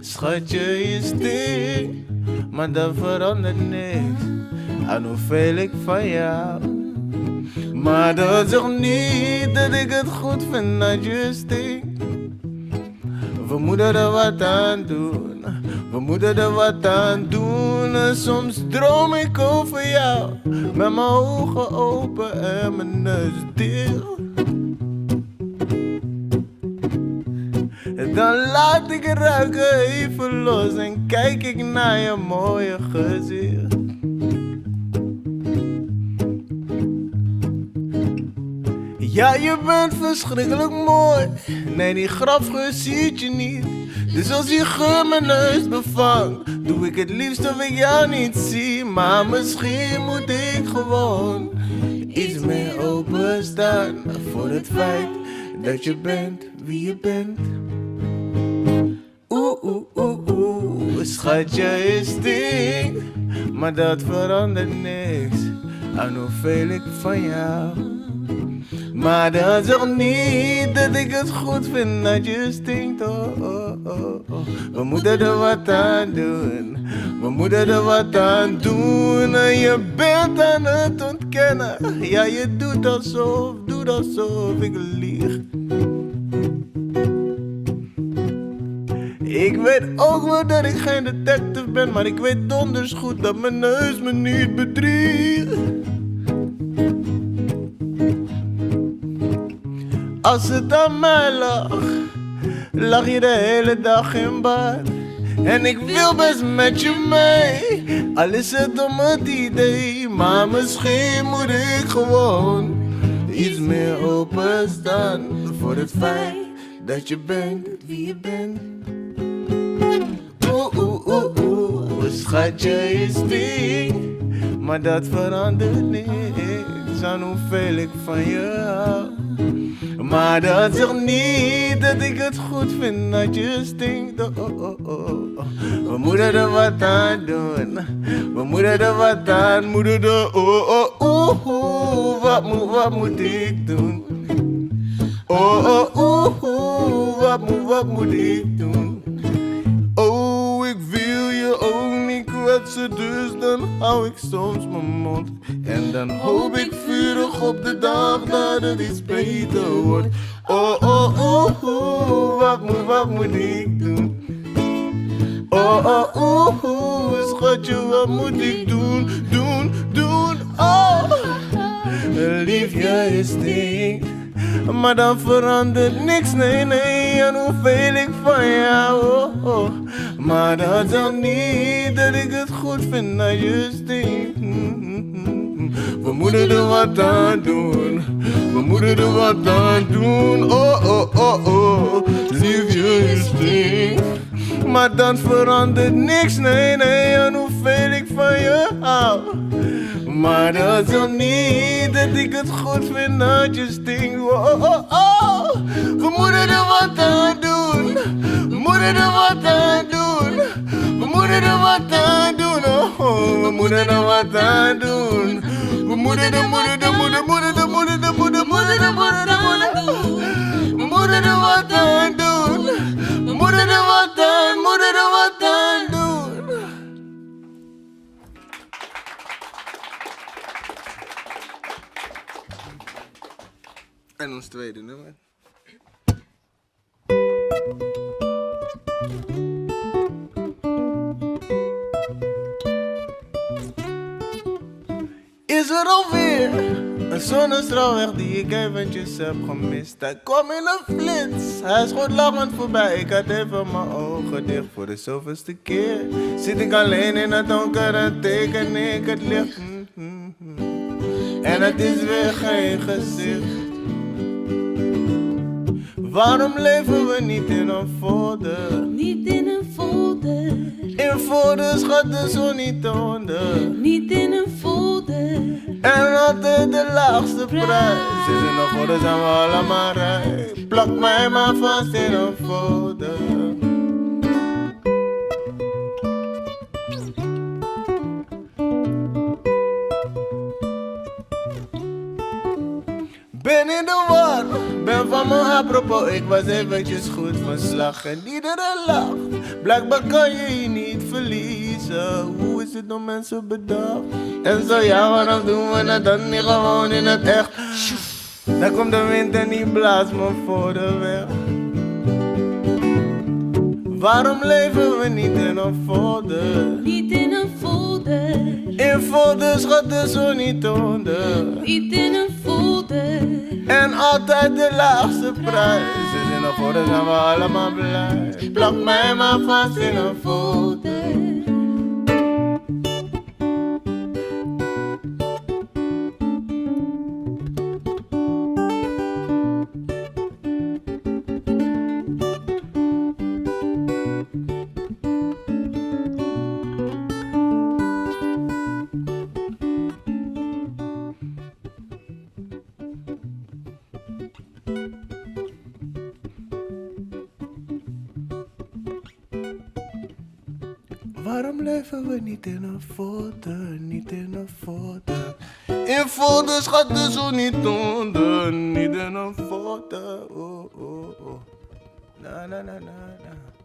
Schatje, je stinkt, maar dat verandert niks aan hoeveel ik van jou. Maar dat zegt niet dat ik het goed vind dat je stinkt. We moeten er wat aan doen, we moeten er wat aan doen. En soms droom ik over jou, met mijn ogen open en mijn neus dicht. Dan laat ik ruiken even los en kijk ik naar je mooie gezicht. Ja, je bent verschrikkelijk mooi. Nee, die grafgeur ziet je niet. Dus als die geur mijn neus bevangt, doe ik het liefst of ik jou niet zie. Maar misschien moet ik gewoon iets meer openstaan voor het feit dat je bent wie je bent. Schatje, je stinkt, maar dat verandert niks aan hoeveel ik van jou. Maar dat zegt niet dat ik het goed vind dat je stinkt. We moeten er wat aan doen, we moeten er wat aan doen. En je bent aan het ontkennen, ja, je doet alsof ik lieg. Ik weet ook wel dat ik geen detective ben, maar ik weet donders goed dat mijn neus me niet bedriegt. Als het aan mij lag je de hele dag in bad. En ik wil best met je mee, al is het om het idee. Maar misschien moet ik gewoon iets meer openstaan voor het feit dat je bent wie je bent. Schatje, je stinkt, maar dat verandert niks aan hoeveel ik van je hou. Maar dat zegt niet dat ik het goed vind dat je stinkt. We moeten er wat aan doen, we moeten er wat aan, moeten er wat moet ik doen? Wat moet ik doen? Oh, ik wil je ook niet kwetsen, dus dan hou ik soms mijn mond. En dan hoop ik vurig op de dag dat het iets beter wordt. Wat moet ik doen? Schatje, wat moet ik doen? Liefje, je stinkt, maar dan verandert niks, nee, aan hoeveel ik van jou. Maar dat zegt niet dat ik het goed vind dat je stinkt. We moeten er wat aan doen, we moeten er wat aan doen. Liefje, je stinkt, maar dan verandert niks, nee, aan hoeveel ik van je hou. Maar dat zegt niet dat ik het goed vind dat je stinkt. We moeten er wat aan doen, we moeten er wat aan doen, we moeten er wat aan doen. We moeten er wat aan doen. We moeten er wat aan doen. We moeten er wat aan doen. We moeten er wat aan doen. En ons tweede nummer. Is er alweer een zonnestraalweg die ik eventjes heb gemist? Hij kwam in een flits, hij schoot lachend voorbij. Ik had even mijn ogen dicht voor de zoveelste keer. Zit ik alleen in het donker en teken ik het licht. En het is weer geen gezicht. Waarom leven we niet in een folder? Niet in een folder. In folders gaat de zon niet onder. Niet in een folder. En altijd de laagste prijs. Is in een folder zijn we allemaal rijk. Plak mij maar vast in een folder. in de war. Ben van me apropos, ik was eventjes goed van slag. En iedereen lacht, blijkbaar kan je je niet verliezen. Hoe is het om mensen bedacht? En zo ja, waarom doen we het dan niet gewoon in het echt? Dan komt de wind en die blaast me voor de weg. Waarom leven we niet in een folder? Niet in een folder. In folders gaat de zon niet onder. Niet in een folder. En altijd de laagste prijs. Dus in een folder zijn we allemaal blij. Plak mij maar vast in een folder. Waarom leven we niet in een folder, niet in een folder? In folders gaat de zon niet onder, niet in een folder. Oh, oh, oh. Na, na, na, na, na.